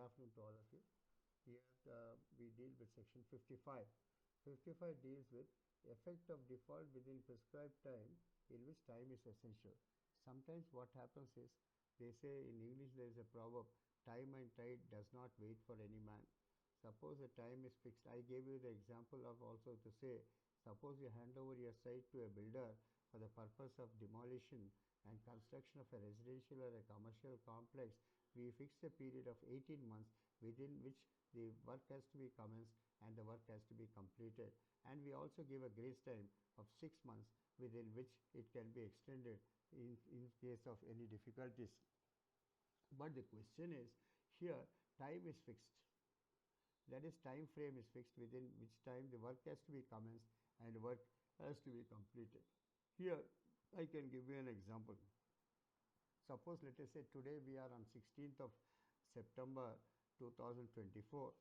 afternoon to all of you. Here we deal with section 55. 55 deals with effect of default within prescribed time in which time is essential. Sometimes what happens is, they say in English there is a proverb, time and tide does not wait for any man. Suppose the time is fixed. I gave you the example of also to say, suppose you hand over your site to a builder for the purpose of demolition and construction of a residential or a commercial complex. We fix a period of 18 months within which the work has to be commenced and the work has to be completed. And we also give a grace time of 6 months within which it can be extended in case of any difficulties. But the question is, here time is fixed. That is, time frame is fixed within which time the work has to be commenced and work has to be completed. Here I can give you an example. Suppose, let us say today we are on 16th of September 2024.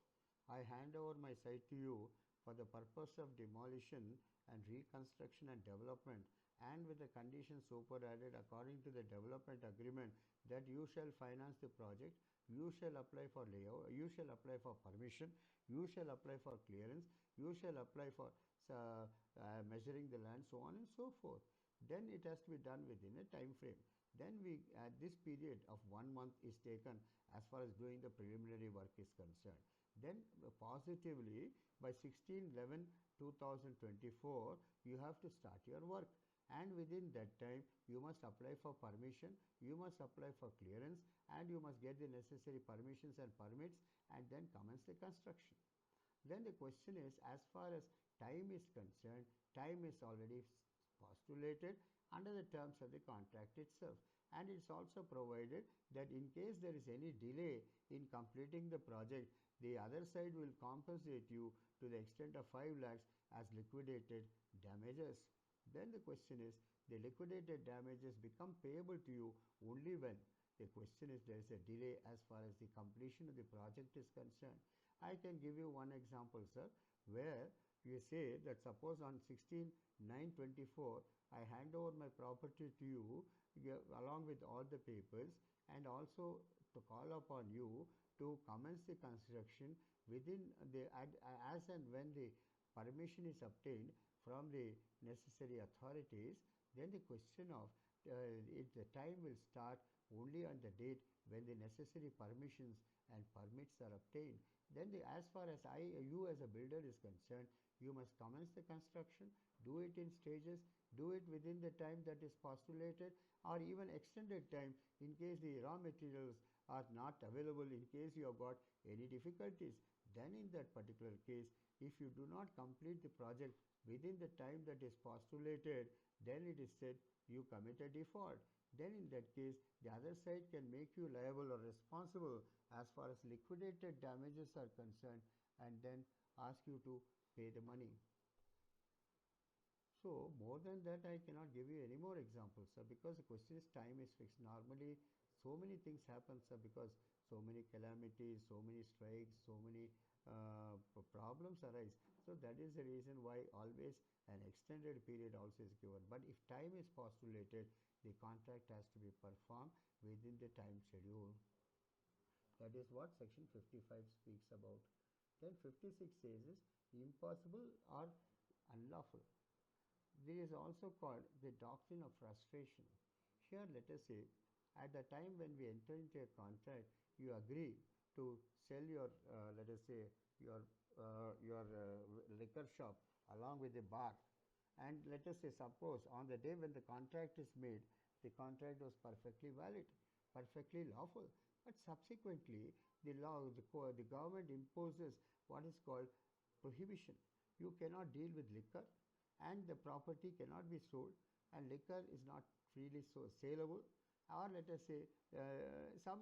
I hand over my site to you for the purpose of demolition and reconstruction and development, and with the conditions superadded according to the development agreement that you shall finance the project, you shall apply for layout, you shall apply for permission, you shall apply for clearance, you shall apply for measuring the land, so on and so forth. Then it has to be done within a time frame. Then we, at this period of 1 month is taken as far as doing the preliminary work is concerned. Then positively by 16/11/2024 you have to start your work, and within that time you must apply for permission, you must apply for clearance, and you must get the necessary permissions and permits and then commence the construction. Then the question is, as far as time is concerned, time is already postulated under the terms of the contract itself, and it's also provided that in case there is any delay in completing the project, the other side will compensate you to the extent of 5 lakhs as liquidated damages. Then the question is, the liquidated damages become payable to you only when the question is there is a delay as far as the completion of the project is concerned. I can give you one example, sir, where you say that suppose on 16/9/24 I hand over my property to you along with all the papers, and also to call upon you to commence the construction within the as and when the permission is obtained from the necessary authorities. Then the question of the time will start only on the date when the necessary permissions and permits are obtained. Then as far as you as a builder is concerned, you must commence the construction, do it in stages, do it within the time that is postulated, or even extended time in case the raw materials are not available, in case you have got any difficulties. Then in that particular case, if you do not complete the project within the time that is postulated, then it is said you commit a default. Then in that case, the other side can make you liable or responsible as far as liquidated damages are concerned, and then ask you to pay the money. So more than that I cannot give you any more examples, sir, because the question is time is fixed. Normally so many things happen, sir, because so many calamities, so many strikes, so many problems arise. So that is the reason why always an extended period also is given. But if time is postulated, the contract has to be performed within the time schedule. That is what section 55 speaks about. Then 56 says is impossible or unlawful. This is also called the doctrine of frustration. Here let us say, at the time when we enter into a contract, you agree to sell your let us say your liquor shop along with the bar, and let us say suppose on the day when the contract is made, the contract was perfectly valid, perfectly lawful, but subsequently the government imposes what is called prohibition. You cannot deal with liquor, and the property cannot be sold, and liquor is not freely saleable, or let us say some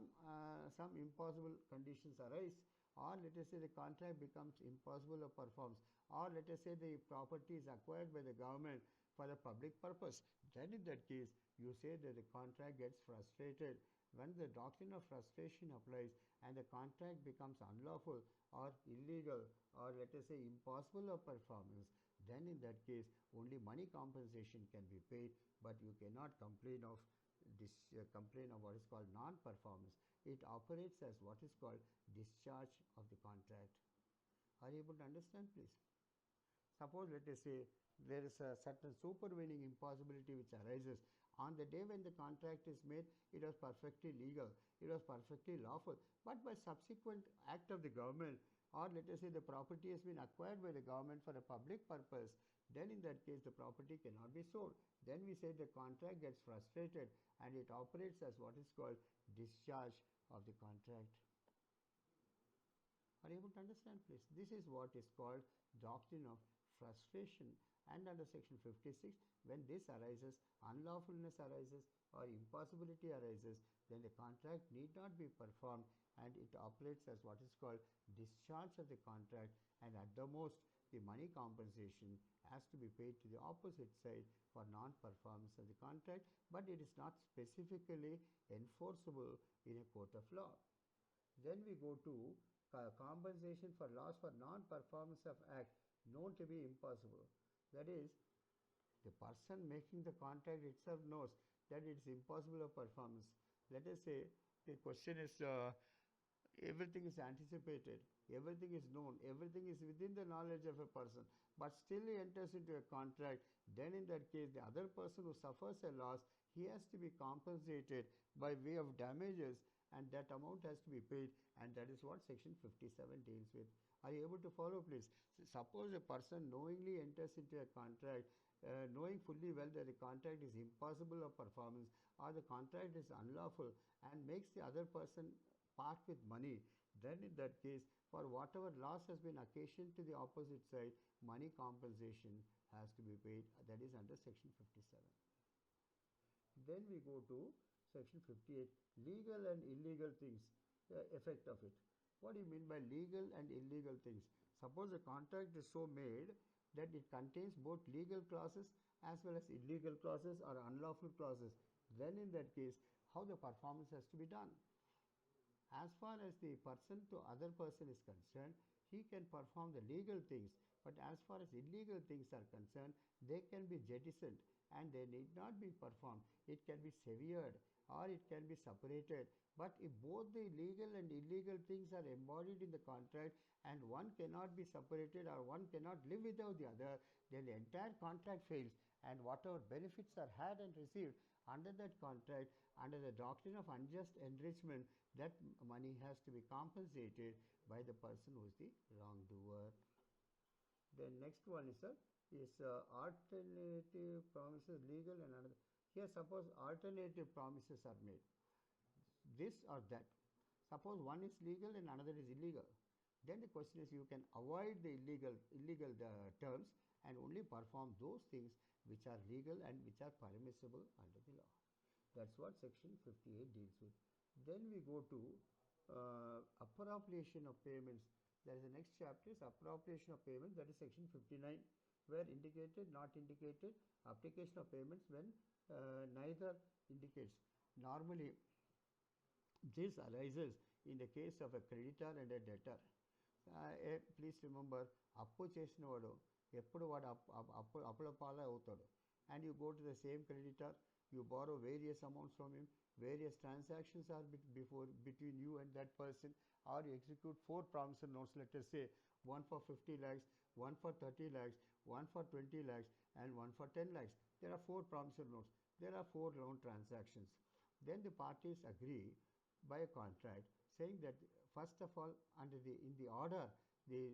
impossible conditions arise, or let us say the contract becomes impossible of performance, or let us say the property is acquired by the government for the public purpose. Then in that case you say that the contract gets frustrated. When the doctrine of frustration applies and the contract becomes unlawful or illegal, or let us say impossible of performance, then in that case only money compensation can be paid, but you cannot complain of what is called non-performance. it operates as what is called discharge of the contract. Are you able to understand, please? Suppose, let us say, there is a certain supervening impossibility which arises. On the day when the contract is made, it was perfectly legal, it was perfectly lawful. But by subsequent act of the government, or let us say the property has been acquired by the government for a public purpose, then in that case the property cannot be sold. Then we say the contract gets frustrated and it operates as what is called discharge of the contract. Are you able to understand, please? This is what is called doctrine of frustration. And under section 56, when this arises, unlawfulness arises or impossibility arises, then the contract need not be performed and it operates as what is called discharge of the contract, and at the most the money compensation has to be paid to the opposite side for non-performance of the contract, but it is not specifically enforceable in a court of law. Then we go to compensation for loss for non-performance of act known to be impossible. That is, the person making the contract itself knows that it is impossible of performance. Let us say the question is everything is anticipated, everything is known, everything is within the knowledge of a person, but still he enters into a contract. Then in that case, the other person who suffers a loss, he has to be compensated by way of damages, and that amount has to be paid, and that is what section 57 deals with. Are you able to follow, please? Suppose a person knowingly enters into a contract, knowing fully well that the contract is impossible of performance or the contract is unlawful, and makes the other person part with money, then in that case, for whatever loss has been occasioned to the opposite side, money compensation has to be paid. That is under section 57. Then we go to section 58, legal and illegal things, effect of it. What do you mean by legal and illegal things? Suppose a contract is so made that it contains both legal clauses as well as illegal clauses or unlawful clauses. Then in that case, how the performance has to be done? As far as the person to other person is concerned, he can perform the legal things, but as far as illegal things are concerned, they can be jettisoned and they need not be performed. It can be severed or it can be separated. But if both the legal and illegal things are embodied in the contract and one cannot be separated or one cannot live without the other, then the entire contract fails, and whatever benefits are had and received under that contract, under the doctrine of unjust enrichment, that money has to be compensated by the person who is the wrongdoer. The next one is alternative promises, legal and another. Here suppose alternative promises are made, this or that. Suppose one is legal and another is illegal. Then the question is, you can avoid the illegal terms and only perform those things which are legal and which are permissible under the law. That's what section 58 deals with. Then we go to appropriation of payments. There is the next chapter is appropriation of payments, that is section 59, where indicated, not indicated, application of payments when neither indicates. Normally, this arises in the case of a creditor and a debtor. Please remember, appu chesinavadu eppudu vaadu appalapala avutadu, and you go to the same creditor, you borrow various amounts from him, various transactions are between you and that person, or you execute 4 promissory notes, let us say one for 50 lakhs, one for 30 lakhs, one for 20 lakhs, and one for 10 lakhs. There are 4 promissory notes. There are 4 loan transactions. Then the parties agree by a contract saying that first of all, in the order, the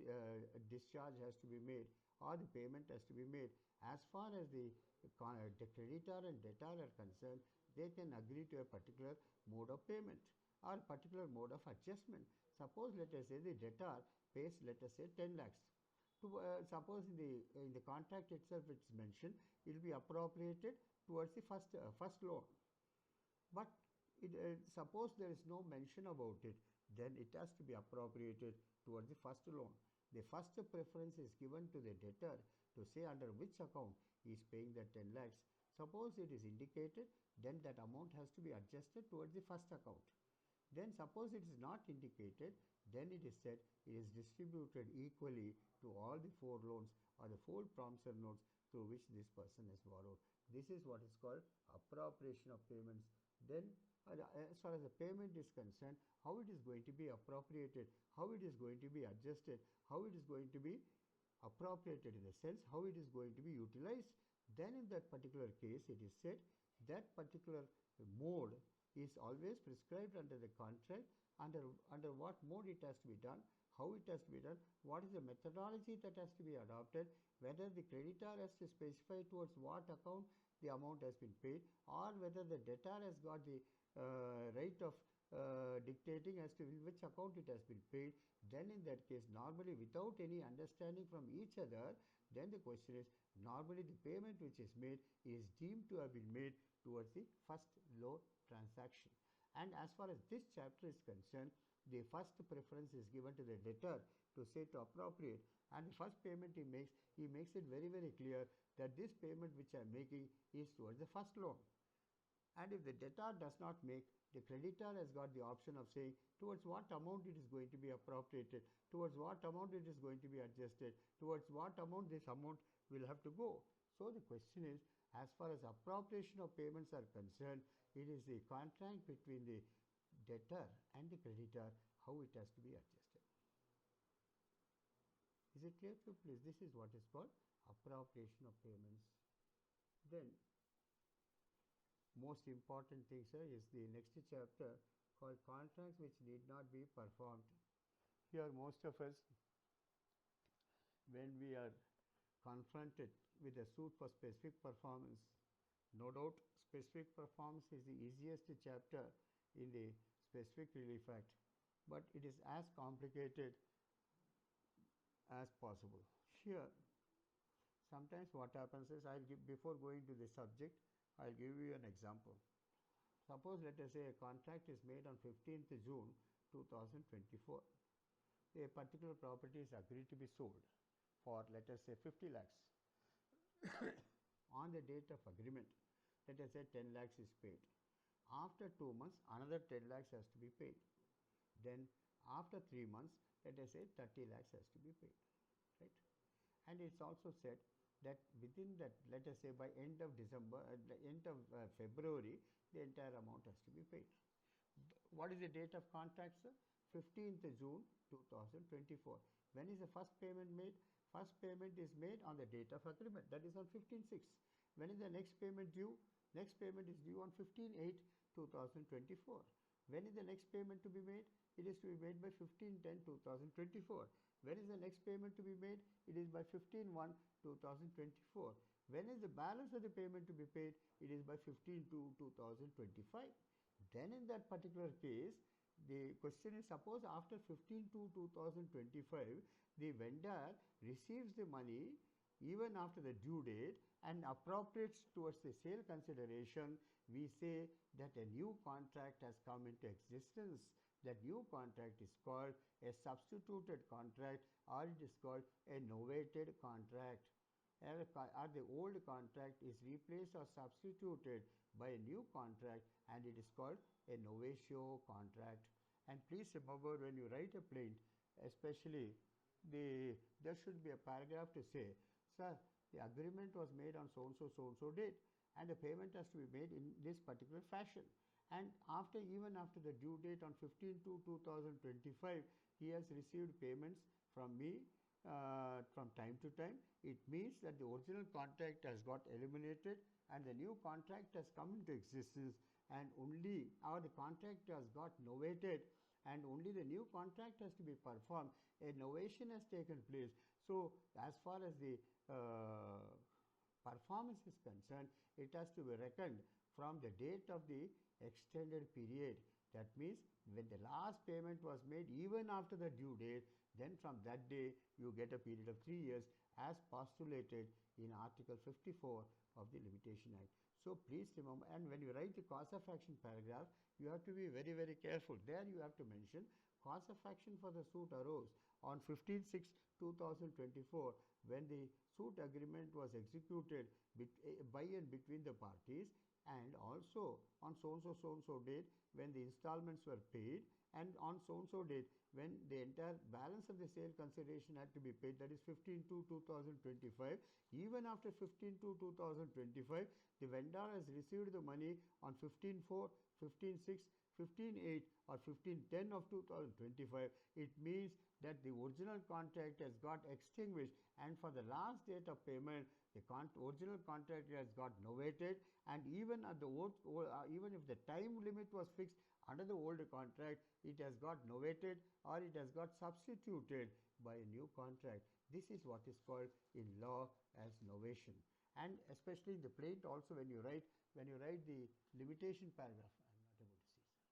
discharge has to be made or the payment has to be made. As far as the creditor and debtor are concerned, they can agree to a particular mode of payment or particular mode of adjustment. Suppose, let us say, the debtor pays, let us say, 10 lakhs. Suppose in the contract itself it's mentioned, it will be appropriated towards the first loan. But suppose there is no mention about it, then it has to be appropriated towards the first loan. The first preference is given to the debtor to say under which account he is paying that 10 lakhs. Suppose it is indicated, then that amount has to be adjusted towards the first account. Then suppose it is not indicated, then it is said it is distributed equally to all the 4 loans or the 4 promissory notes through which this person has borrowed. This is what is called appropriation of payments. Then as far as the payment is concerned, how it is going to be appropriated, how it is going to be adjusted, how it is going to be appropriated in the sense how it is going to be utilized. Then in that particular case it is said that particular mode is always prescribed under the contract, under what mode it has to be done, how it has to be done, what is the methodology that has to be adopted, whether the creditor has to specify towards what account the amount has been paid, or whether the debtor has got the right of dictating as to which account it has been paid. Then in that case, normally without any understanding from each other, then the question is, normally the payment which is made is deemed to have been made towards the first loan transaction. And as far as this chapter is concerned, the first preference is given to the debtor to say to appropriate, and the first payment he makes it very, very clear that this payment which I am making is towards the first loan. And if the debtor does not make, the creditor has got the option of saying towards what amount it is going to be appropriated, towards what amount it is going to be adjusted, towards what amount this amount will have to go. So the question is, as far as appropriation of payments are concerned, it is the contract between the debtor and the creditor, how it has to be adjusted. Is it clear to you? Please, this is what is called appropriation of payments. Then most important thing, sir, is the next chapter called contracts which need not be performed. Here most of us, when we are confronted with a suit for specific performance, no doubt specific performance is the easiest chapter in the specific relief act, but it is as complicated as possible. Here sometimes what happens is, before going to the subject, I'll give you an example. Suppose let us say a contract is made on 15th June 2024. A particular property is agreed to be sold for let us say 50 lakhs. On the date of agreement, let us say 10 lakhs is paid. After 2 months, another 10 lakhs has to be paid. Then after 3 months, let us say 30 lakhs has to be paid, right? And it's also said that within that, let us say by end of December, end of February, the entire amount has to be paid. What is the date of contract, sir? 15th June 2024. When is the first payment made? First payment is made on the date of agreement, that is on 15/6. When is the next payment due? Next payment is due on 15/8/2024. When is the next payment to be made? It is to be made by 15/10/2024. When is the next payment to be made? It is by 15/1/2024. When is the balance of the payment to be paid? It is by 15/2/2025. Then in that particular case, the question is, suppose after 15/2/2025, the vendor receives the money even after the due date and appropriates towards the sale consideration, we say that a new contract has come into existence. That new contract is called a substituted contract, or it is called a novated contract. Or the old contract is replaced or substituted by a new contract, and it is called a novatio contract. And please remember, when you write a plaint, especially there should be a paragraph to say, sir, the agreement was made on so and so date, and the payment has to be made in this particular fashion. And even after the due date on 15/2/2025, he has received payments from me from time to time. It means that the original contract has got eliminated and the new contract has come into existence, and only the contract has got novated, and only the new contract has to be performed. A novation has taken place. So as far as the performance is concerned, it has to be reckoned from the date of the extended period. That means when the last payment was made, even after the due date, then from that day you get a period of 3 years as postulated in Article 54 of the Limitation Act. So please remember, and when you write the cause of action paragraph, you have to be very, very careful. There you have to mention cause of action for the suit arose on 15/6/2024 when the suit agreement was executed by and between the parties, and also on so and so date when the installments were paid, and on so and so date when the entire balance of the sale consideration had to be paid, that is 15/2/2025. Even after 15/2/2025, the vendor has received the money on 15.6, 15.8 or 15.10 of 2025, it means that the original contract has got extinguished, and for the last date of payment, the original contract has got novated, and even at the even if the time limit was fixed under the old contract, it has got novated or it has got substituted by a new contract. This is what is called in law as novation. And especially in the plaint also, when you write the limitation paragraph, I'm not able to see, sir.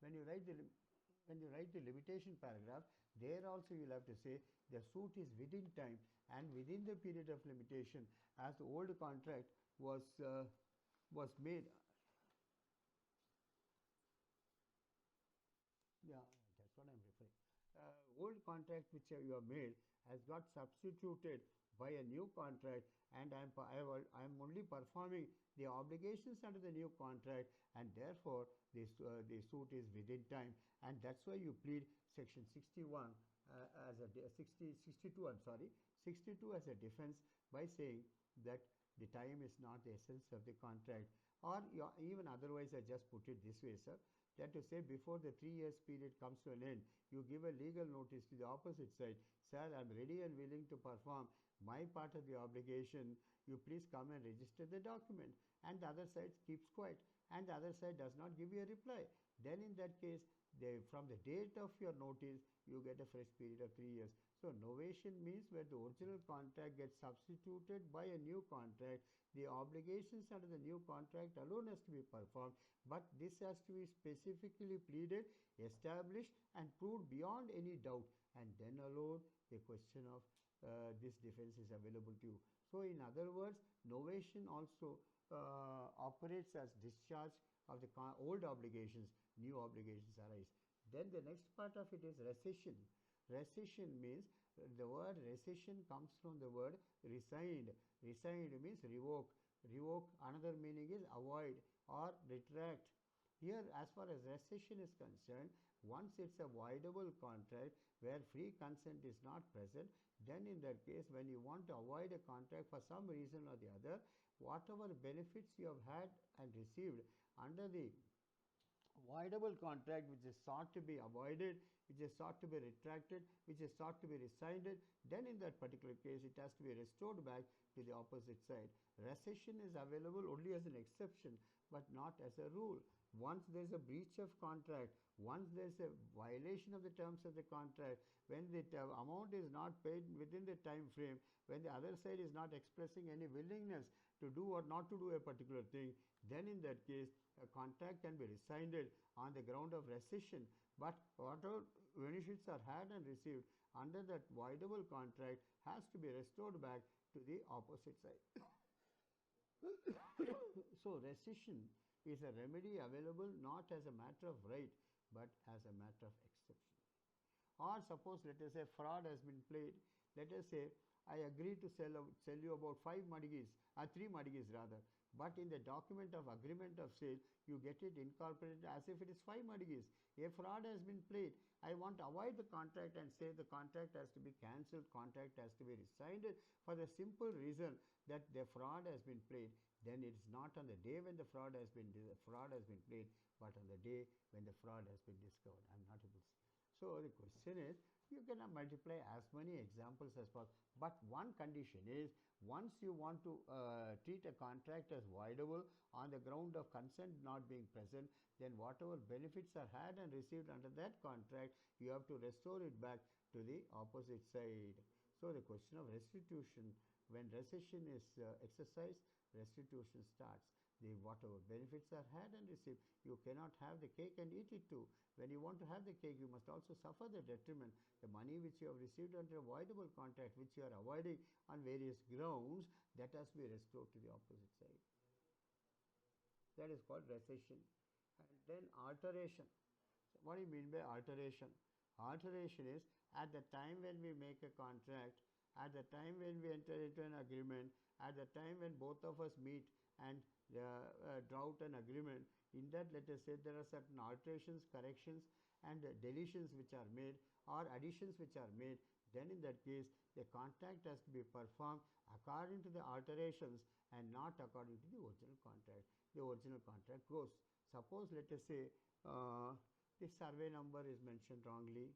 When you write the limitation paragraph, there also you will have to say the suit is within time and within the period of limitation as the old contract was made. Yeah, that's what I'm referring. Old contract which you have made has got substituted by a new contract, and I'm only performing the obligations under the new contract, and therefore the suit is within time, and that's why you plead section 61 as a 62, I'm sorry, 62 as a defense by saying that the time is not the essence of the contract, or even otherwise I just put it this way, sir, that to say before the 3 years period comes to an end, you give a legal notice to the opposite side, sir, I'm ready and willing to perform my part of the obligation, you please come and register the document, and the other side keeps quiet, and the other side does not give you a reply. Then in that case, from the date of your notice, you get a fresh period of 3 years. So novation means where the original contract gets substituted by a new contract, the obligations under the new contract alone has to be performed, but this has to be specifically pleaded, established and proved beyond any doubt, and then alone the question of this defense is available to you. So in other words, novation also operates as discharge of the old obligations, new obligations arise. Then the next part of it is rescission. Rescission means the word rescission comes from the word resigned. Resigned means revoke. Revoke, another meaning is avoid or retract. Here, as far as rescission is concerned, once it's a voidable contract where free consent is not present, then in that case, when you want to avoid a contract for some reason or the other, whatever benefits you have had and received under the voidable contract which is sought to be avoided, which is sought to be retracted, which is sought to be rescinded, then in that particular case it has to be restored back to the opposite side. Rescission is available only as an exception but not as a rule. Once there is a breach of contract, once there is a violation of the terms of the contract, when the amount is not paid within the time frame, when the other side is not expressing any willingness to do or not to do a particular thing, then in that case a contract can be rescinded on the ground of rescission. But whatever benefits are had and received under that voidable contract has to be restored back to the opposite side. So rescission is a remedy available not as a matter of right but as a matter of exception. Or suppose, let us say, fraud has been played. Let us say I agree to sell you about 3 Madigis rather, but in the document of agreement of sale you get it incorporated as if it is 5 Madigis. A fraud has been played. I want to avoid the contract and say the contract has to be cancelled, contract has to be rescinded for the simple reason that the fraud has been played. Then it is not on the day when the fraud has been played, but on the day when the fraud has been discovered. I am not able to. So the question is, you can multiply as many examples as possible, but one condition is, once you want to treat a contract as voidable on the ground of consent not being present, then whatever benefits are had and received under that contract, you have to restore it back to the opposite side. So the question of restitution, when rescission is exercised, restitution starts. Whatever benefits are had and received, you cannot have the cake and eat it too. When you want to have the cake, you must also suffer the detriment. The money which you have received under a voidable contract, which you are avoiding on various grounds, that has to be restored to the opposite side. That is called rescission. And then alteration. So what do you mean by alteration? Alteration is at the time when we make a contract, at the time when we enter into an agreement, at the time when both of us meet and draw out an agreement, in that, let us say, there are certain alterations, corrections and deletions which are made or additions which are made, then in that case the contract has to be performed according to the alterations and not according to the original contract. The original contract goes. Suppose let us say the survey number is mentioned wrongly,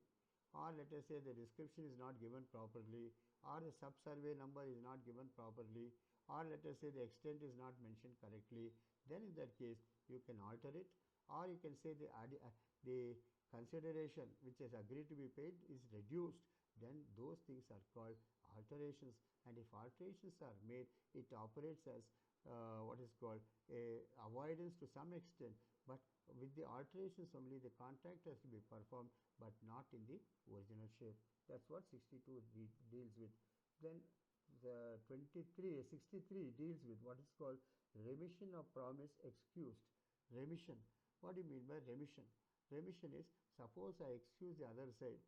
or let us say the description is not given properly, or the sub-survey number is not given properly, or let us say the extent is not mentioned correctly, then in that case you can alter it, or you can say the consideration which is agreed to be paid is reduced. Then those things are called alterations, and if alterations are made, it operates as what is called a avoidance to some extent, but with the alterations only the contract has to be performed, but not in the original shape. That's what 62 deals with. Then the 63 deals with what is called remission of promise excused. Remission. What do you mean by remission? Remission is, suppose I excuse the other side.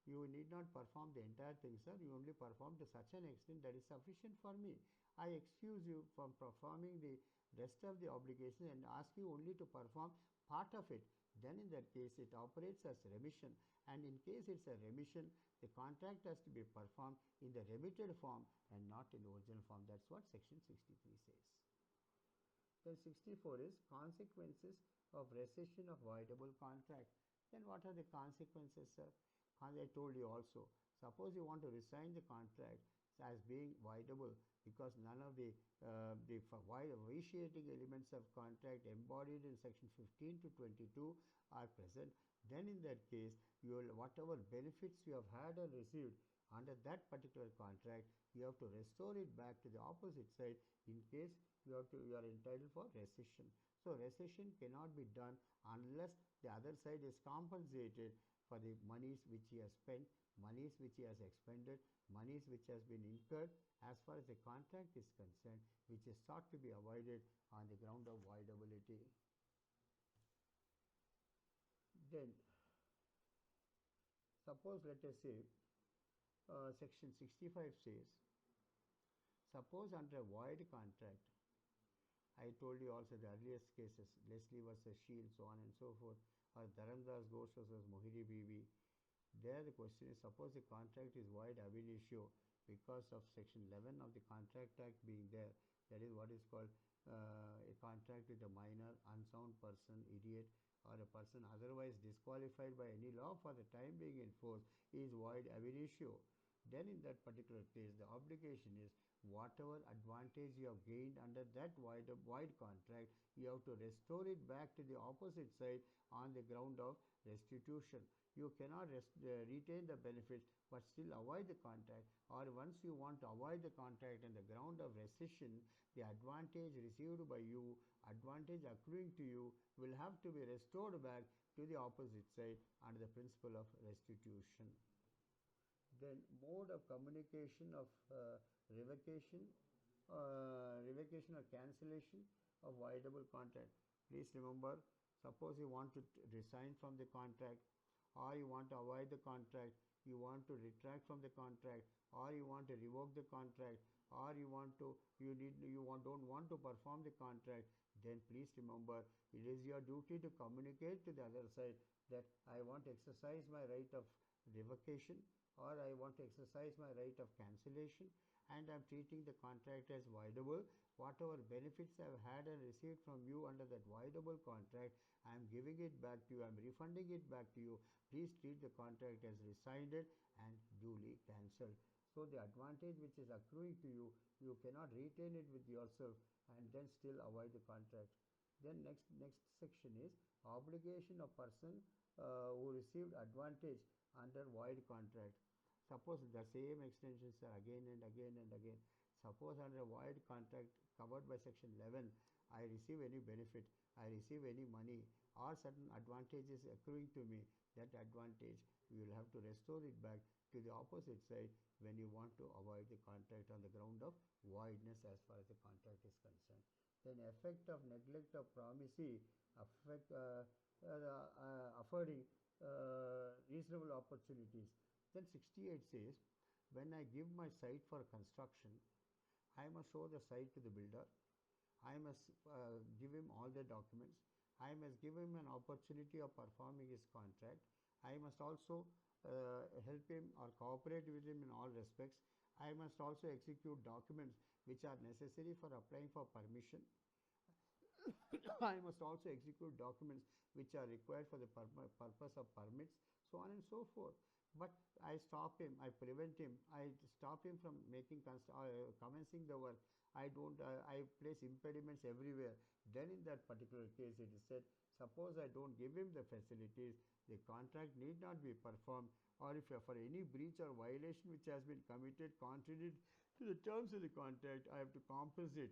You need not perform the entire thing, sir. You only perform to such an extent that is sufficient for me. I excuse you from performing the rest of the obligation and ask you only to perform part of it. Then in that case it operates as remission, and in case it's a remission, the contract has to be performed in the remitted form and not in the original form. That's what section 63 says. Then 64 is consequences of rescission of voidable contract. Then what are the consequences, sir? As I told you also, suppose you want to resign the contract as being voidable because none of the vitiating elements of contract embodied in section 15 to 22 are present, then in that case you will, whatever benefits you have had or received under that particular contract, you have to restore it back to the opposite side in case you are entitled for rescission. So rescission cannot be done unless the other side is compensated for the monies which he has spent, monies which he has expended, monies which has been incurred as far as the contract is concerned, which is sought to be avoided on the ground of voidability. Then suppose let us say section 65 says, suppose under a void contract, I told you also the earliest cases, Leslie versus Shield, so on and so forth, or Dharamdas Ghosh versus Mohiri Bibi. There the question is, suppose the contract is void ab initio because of section 11 of the Contract Act being there, that is what is called a contract with a minor, unsound person, idiot, or a person otherwise disqualified by any law for the time being enforced, is void ab initio. Then in that particular case the obligation is whatever advantage you have gained under that void contract, you have to restore it back to the opposite side on the ground of restitution. You cannot retain the benefits but still avoid the contract, or once you want to avoid the contract on the ground of rescission, the advantage received by you, advantage accruing to you, will have to be restored back to the opposite side under the principle of restitution. Then mode of communication of revocation or cancellation of voidable contract. Please remember, suppose you want to resign from the contract, or you want to avoid the contract, you want to retract from the contract, or you want to revoke the contract, or don't want to perform the contract, then please remember it is your duty to communicate to the other side that I want to exercise my right of revocation, or I want to exercise my right of cancellation, and I am treating the contract as voidable. Whatever benefits I have had and received from you under that voidable contract, I am giving it back to you, I am refunding it back to you. Please treat the contract as rescinded and duly cancelled. So the advantage which is accruing to you, you cannot retain it with yourself and then still avoid the contract. Then next section is obligation of person who received advantage under void contract. Suppose the same extensions are again and again and again. Suppose under a void contract covered by section 11, I receive any benefit, I receive any money, or certain advantages accruing to me, that advantage you will have to restore it back to the opposite side when you want to avoid the contract on the ground of voidness as far as the contract is concerned. Then effect of neglect of promisee, affording reasonable opportunities. Then 68 says, when I give my site for construction, I must show the site to the builder, I must give him all the documents, I must give him an opportunity of performing his contract, I must also help him or cooperate with him in all respects, I must also execute documents which are necessary for applying for permission, I must also execute documents which are required for the purpose of permits, so on and so forth. But I stop him, I prevent him, I stop him from making commencing the work. I don't, I place impediments everywhere. Then in that particular case, it is said, suppose I don't give him the facilities, the contract need not be performed, or if for any breach or violation which has been committed contrary to the terms of the contract, I have to compensate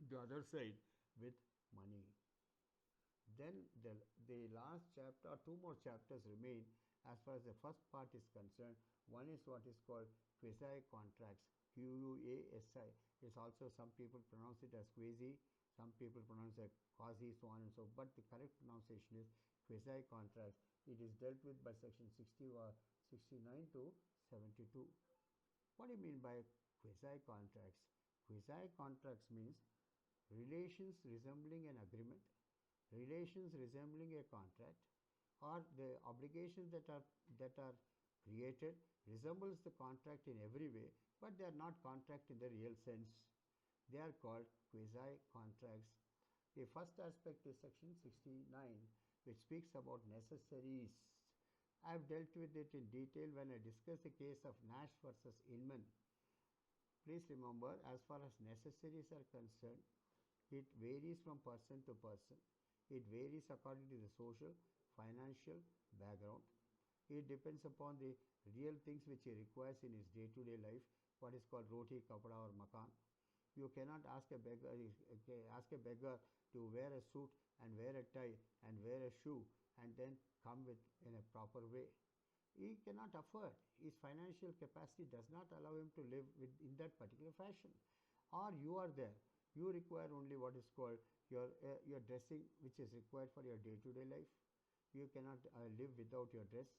the other side with money. Then the last chapter, or two more chapters remain as far as the first part is concerned. One is what is called quasi contracts, QUASI. It's also, some people pronounce it as quasi, some people pronounce it quasi, so on and so. But the correct pronunciation is quasi contracts. It is dealt with by section 60 or 69 to 72. What do you mean by quasi contracts? Quasi contracts means relations resembling an agreement, relations resembling a contract, or the obligations that are created resembles the contract in every way, but they are not contract in the real sense. They are called quasi contracts. The first aspect is section 69, which speaks about necessaries. I have dealt with it in detail when I discussed the case of Nash versus Inman. Please remember, as far as necessaries are concerned, it varies from person to person. It varies according to the social, financial background. It depends upon the real things which he requires in his day-to-day life, what is called roti, kapda or makan. You cannot ask a beggar to wear a suit and wear a tie and wear a shoe and then come with in a proper way. He cannot afford. His financial capacity does not allow him to live in that particular fashion. Or you are there. You require only what is called your dressing, which is required for your day-to-day life. You cannot live without your dress.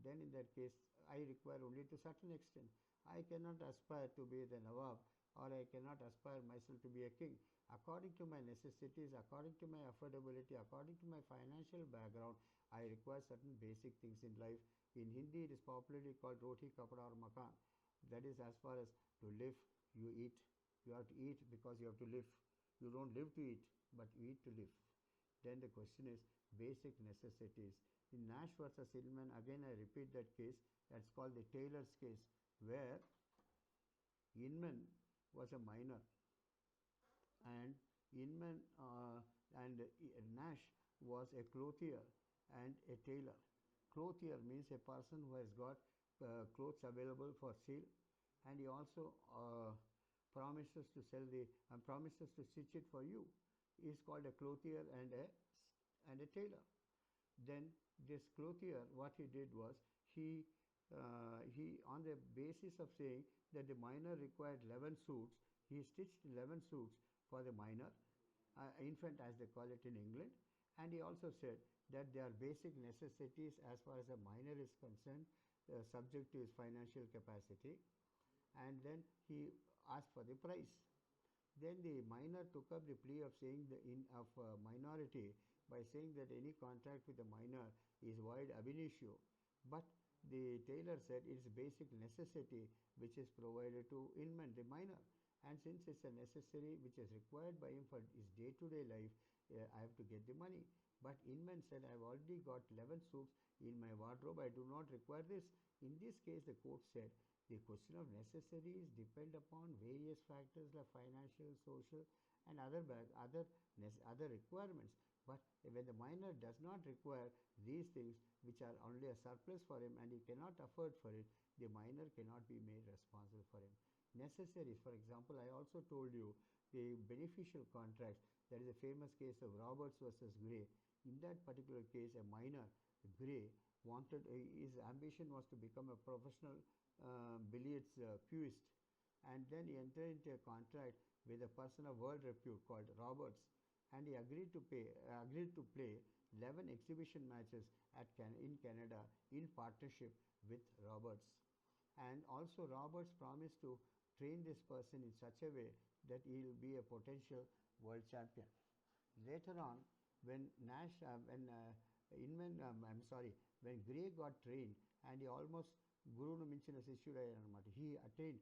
Then in that case, I require only to a certain extent. I cannot aspire to be the Nawab, or I cannot aspire myself to be a king. According to my necessities, according to my affordability, according to my financial background, I require certain basic things in life. In Hindi, it is popularly called roti, kapda or makan. That is, as far as to live, you eat. You have to eat because you have to live. You don't live to eat, but you eat to live. Then the question is basic necessities. In Nash versus Inman, again I repeat that case. That's called the Taylor's case, where Inman was a miner, and Inman and Nash was a clothier and a tailor. Clothier means a person who has got clothes available for sale, and he also promises to sell promises to stitch it for you. He is called a clothier and a tailor. Then this clothier, what he did was, he on the basis of saying that the miner required 11 suits, he stitched 11 suits for the miner, infant as they call it in England, and he also said that they are basic necessities as far as a miner is concerned, subject to his financial capacity, and then he asked for the price. Then the miner took up the plea of saying minority by saying that any contract with the miner is void ab initio. But the tailor said it is basic necessity which is provided to Inman, the miner. And since it's a necessary which is required by him for his day-to-day life, I have to get the money. But Inman said, I have already got 11 suits in my wardrobe, I do not require this. In this case, the court said, the question of necessaries depend upon various factors like financial, social, and other requirements. But when the miner does not require these things, which are only a surplus for him, and he cannot afford for it, the miner cannot be made responsible for him. Necessaries, for example, I also told you the beneficial contracts. That is a famous case of Roberts versus Gray. In that particular case, a miner, Gray, wanted his ambition was to become a professional billiards cueist, and then he entered into a contract with a person of world repute called Roberts, and he agreed to play 11 exhibition matches in Canada in partnership with Roberts. And also Roberts promised to train this person in such a way that he will be a potential world champion. Later on, when when Gray got trained and he almost Guru Minchina Sishuda, he attained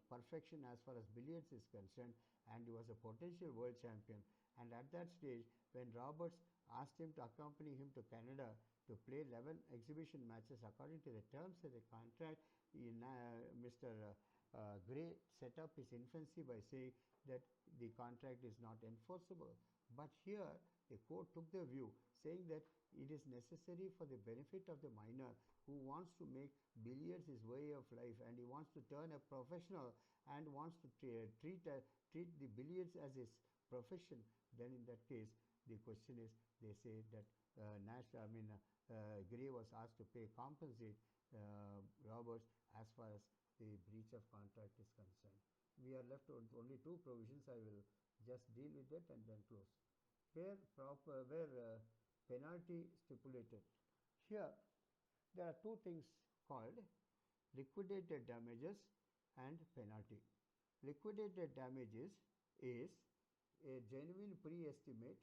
perfection as far as billiards is concerned, and he was a potential world champion. And at that stage, when Roberts asked him to accompany him to Canada to play 11 exhibition matches according to the terms of the contract, Mr. Gray set up his infancy by saying that the contract is not enforceable. But here, the court took the view saying that it is necessary for the benefit of the minor who wants to make billiards his way of life and he wants to turn a professional and wants to treat the billiards as his profession. Then in that case, the question is, they say that Gray was asked to compensate Roberts as far as the breach of contract is concerned. We are left with only two provisions. I will just deal with that and then close. Where penalty stipulated. Here, there are two things called liquidated damages and penalty. Liquidated damages is a genuine pre-estimate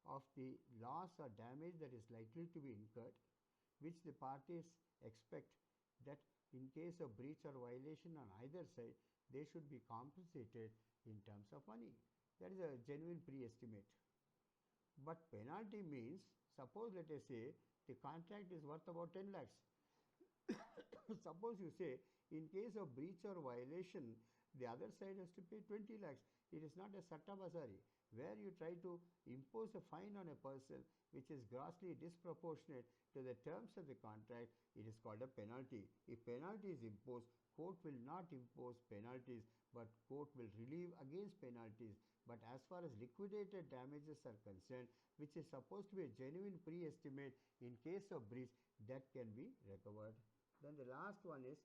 of the loss or damage that is likely to be incurred, which the parties expect that in case of breach or violation on either side, they should be compensated in terms of money. That is a genuine pre-estimate. But penalty means, suppose let us say the contract is worth about 10 lakhs. Suppose you say in case of breach or violation, the other side has to pay 20 lakhs. It is not a satta basari where you try to impose a fine on a person which is grossly disproportionate to the terms of the contract. It is called a penalty. If penalty is imposed, court will not impose penalties, but court will relieve against penalties. But as far as liquidated damages are concerned, which is supposed to be a genuine pre-estimate in case of breach, that can be recovered. Then the last one is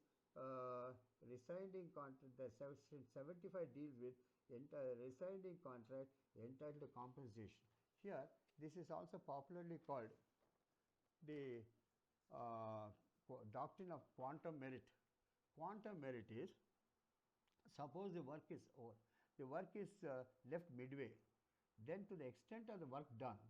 rescinding contract. The section 75 deals with rescinding contract entitled to compensation. Here, this is also popularly called the doctrine of quantum merit. Quantum merit is, suppose the work is over, the work is left midway, then to the extent of the work done,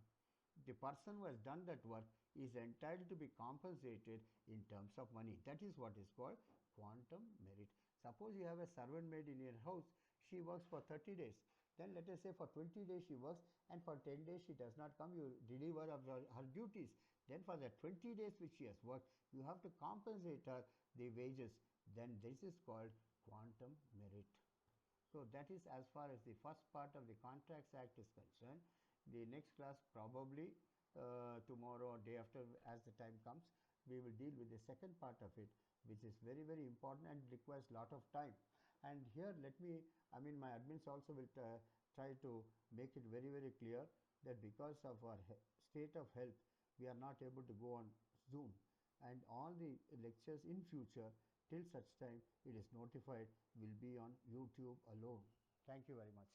the person who has done that work is entitled to be compensated in terms of money. That is what is called quantum merit. Suppose you have a servant maid in your house, she works for 30 days. Then let us say for 20 days she works and for 10 days she does not come, you relieve her of her duties. Then for the 20 days which she has worked, you have to compensate her the wages. Then this is called quantum merit. So that is as far as the first part of the Contracts Act is concerned. The next class, probably tomorrow or day after, as the time comes, we will deal with the second part of it, which is very, very important and requires lot of time. And here my admins also will try to make it very, very clear that because of our state of health, we are not able to go on Zoom, and all the lectures in future till such time it is notified will be on YouTube alone. Thank you very much.